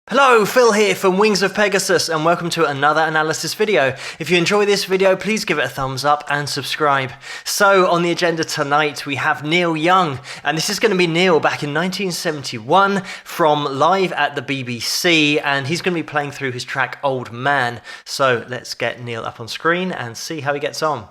Hello, Phil here from Wings of Pegasus and welcome to another analysis video. If you enjoy this video, please give it a thumbs up and subscribe. So on the agenda tonight we have Neil Young, and this is going to be Neil back in 1971 from live at the BBC, and he's going to be playing through his track Old Man. So let's get Neil up on screen and see how he gets on.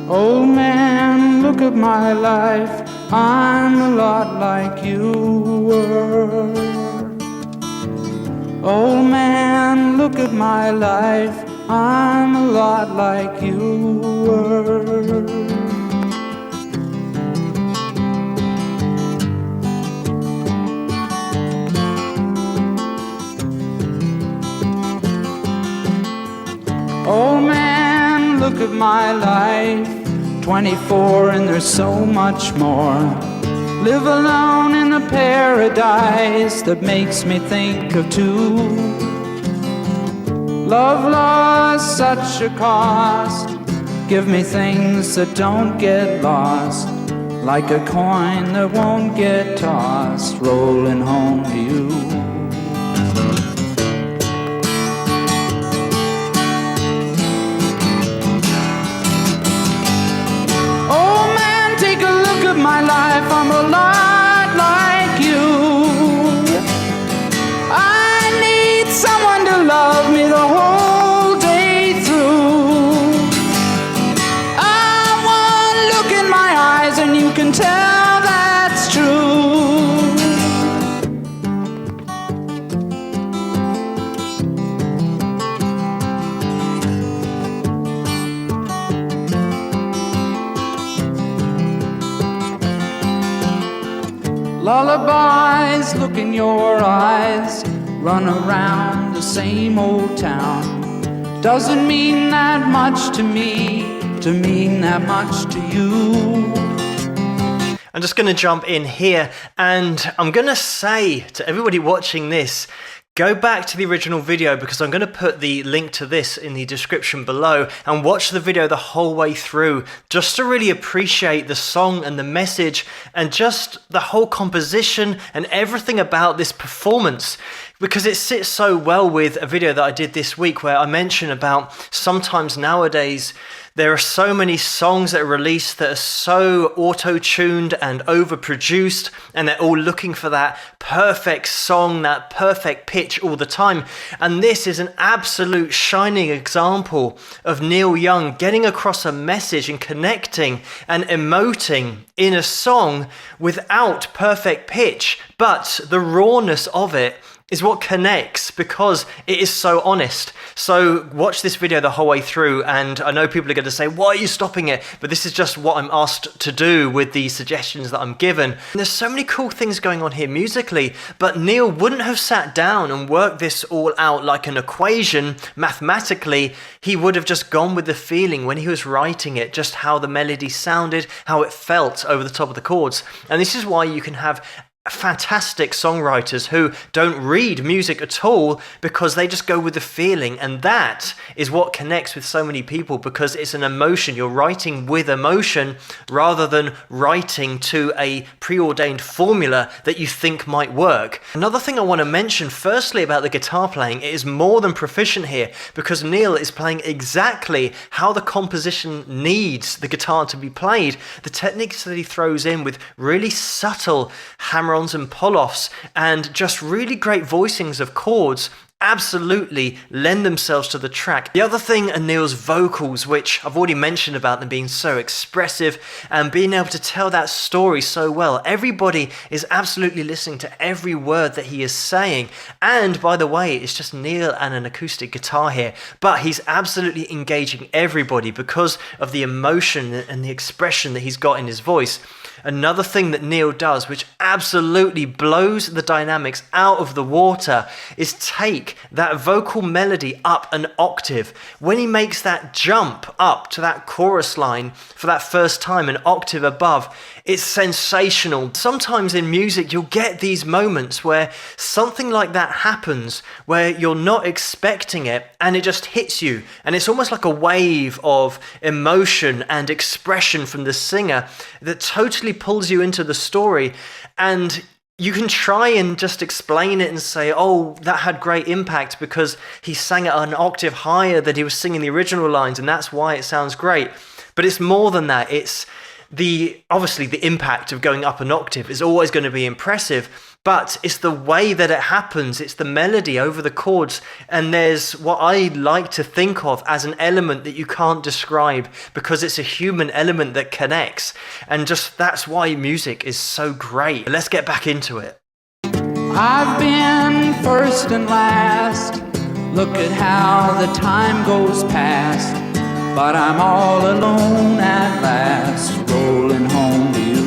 Old man, look at my life, I'm a lot like you were. Old man, look at my life, I'm a lot like you were. Old man, look at my life, 24 and there's so much more. Live alone in a paradise that makes me think of two. Love lost such a cost, give me things that don't get lost, like a coin that won't get tossed, rolling home to you. My life, I'm a lot like you. I need someone to love me the whole day through. I want look in my eyes and you can tell that's true. Lullabies, look in your eyes, run around the same old town. Doesn't mean that much to me, to mean that much to you. I'm just going to jump in here and I'm going to say to everybody watching this, go back to the original video because I'm going to put the link to this in the description below and watch the video the whole way through just to really appreciate the song and the message and just the whole composition and everything about this performance, because it sits so well with a video that I did this week where I mentioned about sometimes nowadays there are so many songs that are released that are so auto-tuned and overproduced, and they're all looking for that perfect song, that perfect pitch all the time. And this is an absolute shining example of Neil Young getting across a message and connecting and emoting in a song without perfect pitch, but the rawness of it is what connects because it is so honest. So watch this video the whole way through, and I know people are going to say, why are you stopping it? But this is just what I'm asked to do with the suggestions that I'm given. And there's so many cool things going on here musically, but Neil wouldn't have sat down and worked this all out like an equation mathematically. He would have just gone with the feeling when he was writing it, just how the melody sounded, how it felt over the top of the chords. And this is why you can have fantastic songwriters who don't read music at all because they just go with the feeling, and that is what connects with so many people because it's an emotion. You're writing with emotion rather than writing to a preordained formula that you think might work. Another thing I want to mention firstly about the guitar playing, it is more than proficient here because Neil is playing exactly how the composition needs the guitar to be played. The techniques that he throws in with really subtle hammer and pull-offs and just really great voicings of chords absolutely lend themselves to the track. The other thing are Neil's vocals, which I've already mentioned about them being so expressive and being able to tell that story so well. Everybody is absolutely listening to every word that he is saying. And by the way, it's just Neil and an acoustic guitar here, but he's absolutely engaging everybody because of the emotion and the expression that he's got in his voice. Another thing that Neil does, which absolutely blows the dynamics out of the water, is take that vocal melody up an octave. When he makes that jump up to that chorus line for that first time, an octave above, it's sensational. Sometimes in music, you'll get these moments where something like that happens, where you're not expecting it, and it just hits you. And it's almost like a wave of emotion and expression from the singer that totally pulls you into the story. And you can try and just explain it and say, oh, that had great impact because he sang it an octave higher than he was singing the original lines, and that's why it sounds great. But it's more than that. It's obviously the impact of going up an octave is always going to be impressive, but it's the way that it happens. It's the melody over the chords, and there's what I like to think of as an element that you can't describe because it's a human element that connects, and just that's why music is so great. Let's get back into it. I've been first and last. Look at how the time goes past. But I'm all alone at last, rolling home to you.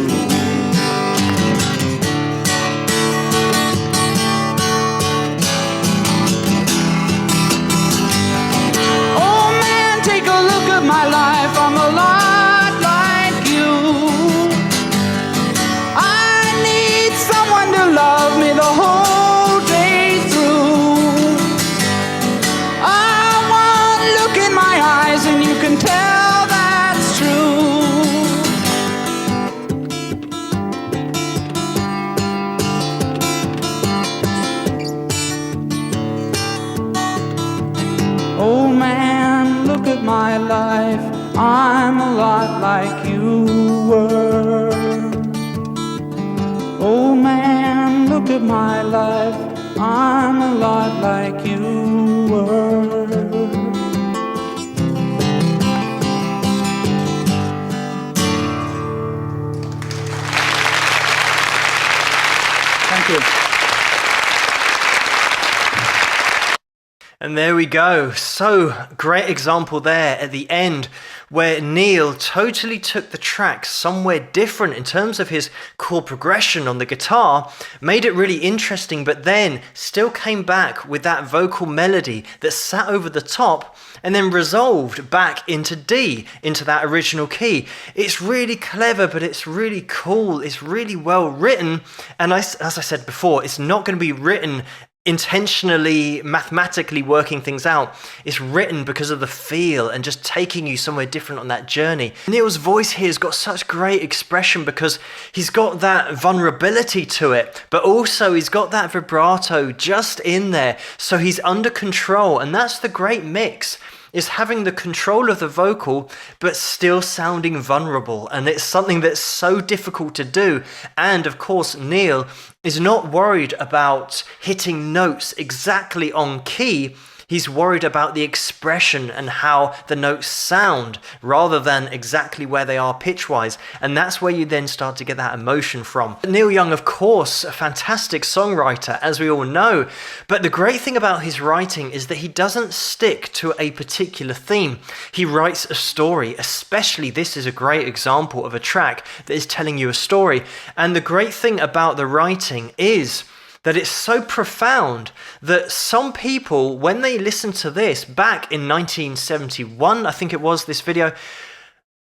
Oh man, take a look at my life, I'm a lot like you. I need someone to love me the whole day through. I want to look in my eyes and you can tell that's true. Oh man, look at my life, I'm a lot like you were. Oh man, look at my life, I'm a lot like you were. Thank you. And there we go. So great example there at the end where Neil totally took the track somewhere different in terms of his chord progression on the guitar, made it really interesting, but then still came back with that vocal melody that sat over the top and then resolved back into D, into that original key. It's really clever, but it's really cool. It's really well written. And as I said before, it's not going to be written intentionally, mathematically working things out. It's written because of the feel and just taking you somewhere different on that journey. Neil's voice here has got such great expression because he's got that vulnerability to it, but also he's got that vibrato just in there. So he's under control, and that's the great mix, is having the control of the vocal but still sounding vulnerable, and it's something that's so difficult to do. And of course Neil is not worried about hitting notes exactly on key. He's worried about the expression and how the notes sound rather than exactly where they are pitch-wise. And that's where you then start to get that emotion from. Neil Young, of course, a fantastic songwriter, as we all know. But the great thing about his writing is that he doesn't stick to a particular theme. He writes a story, especially this is a great example of a track that is telling you a story. And the great thing about the writing is that it's so profound that some people, when they listen to this back in 1971, I think it was, this video,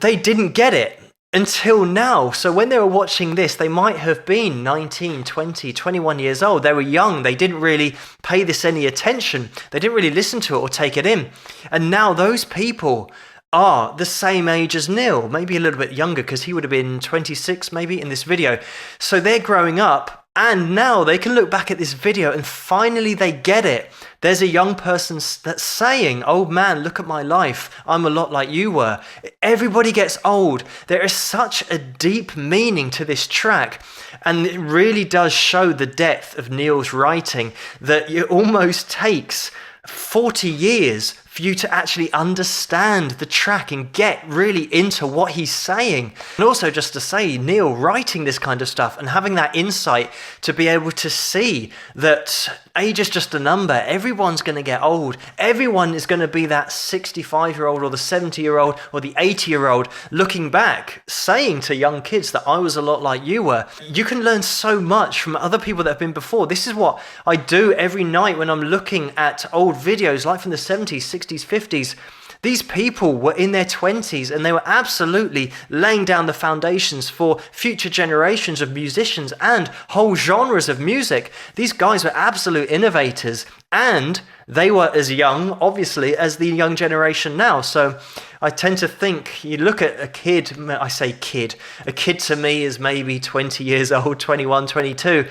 they didn't get it until now. So when they were watching this, they might have been 19, 20, 21 years old. They were young. They didn't really pay this any attention. They didn't really listen to it or take it in. And now those people are the same age as Neil, maybe a little bit younger because he would have been 26 maybe in this video. So they're growing up. And now they can look back at this video and finally they get it. There's a young person that's saying, oh man, look at my life. I'm a lot like you were. Everybody gets old. There is such a deep meaning to this track. And it really does show the depth of Neil's writing that it almost takes 40 years for you to actually understand the track and get really into what he's saying. And also just to say, Neil writing this kind of stuff and having that insight to be able to see that age is just a number. Everyone's going to get old. Everyone is going to be that 65-year-old or the 70-year-old or the 80-year-old looking back, saying to young kids that I was a lot like you were. You can learn so much from other people that have been before. This is what I do every night when I'm looking at old videos like from the 70s, 60s, 50s. These people were in their 20s and they were absolutely laying down the foundations for future generations of musicians and whole genres of music. These guys were absolute innovators, and they were as young, obviously, as the young generation now. So I tend to think, you look at a kid, I say kid, a kid to me is maybe 20 years old, 21, 22,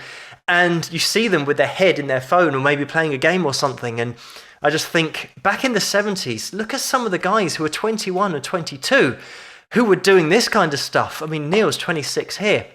and you see them with their head in their phone or maybe playing a game or something, and I just think, back in the 70s, look at some of the guys who were 21 and 22 who were doing this kind of stuff. I mean, Neil's 26 here.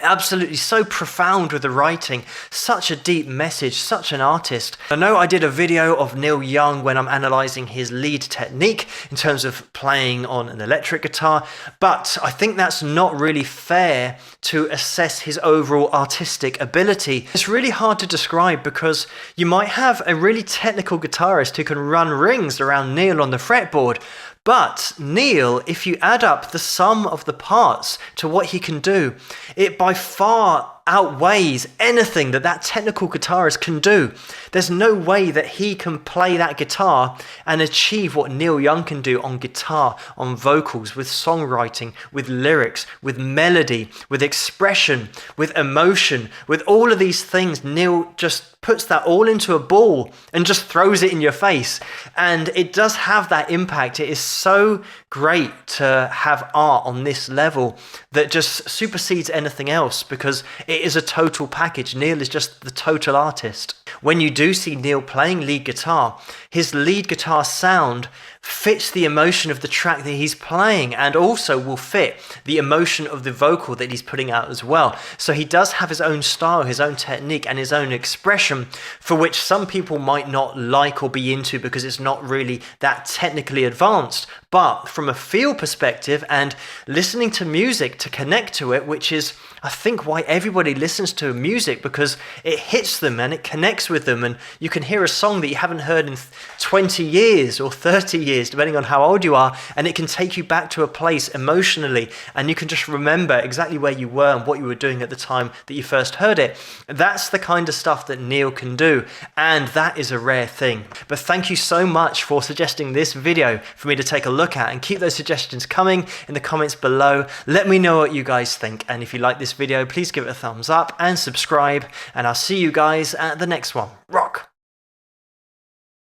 Absolutely so profound with the writing, such a deep message, such an artist. I know I did a video of Neil Young when I'm analysing his lead technique in terms of playing on an electric guitar, but I think that's not really fair to assess his overall artistic ability. It's really hard to describe because you might have a really technical guitarist who can run rings around Neil on the fretboard, but Neil, if you add up the sum of the parts to what he can do, it by far outweighs anything that that technical guitarist can do. There's no way that he can play that guitar and achieve what Neil Young can do on guitar, on vocals, with songwriting, with lyrics, with melody, with expression, with emotion, with all of these things. Neil just puts that all into a ball and just throws it in your face. And it does have that impact. It is so great to have art on this level that just supersedes anything else because it is a total package. Neil is just the total artist. When you do see Neil playing lead guitar, his lead guitar sound fits the emotion of the track that he's playing and also will fit the emotion of the vocal that he's putting out as well. So he does have his own style, his own technique and his own expression for which some people might not like or be into because it's not really that technically advanced. But from a feel perspective and listening to music to connect to it, which is I think why everybody listens to music, because it hits them and it connects with them, and you can hear a song that you haven't heard in 20 years or 30 years, depending on how old you are, and it can take you back to a place emotionally, and you can just remember exactly where you were and what you were doing at the time that you first heard it. That's the kind of stuff that Neil can do, and that is a rare thing. But thank you so much for suggesting this video for me to take a look at, and keep those suggestions coming in the comments below. Let me know what you guys think, and if you like this video, please give it a thumbs up and subscribe, and I'll see you guys at the next one. Rock!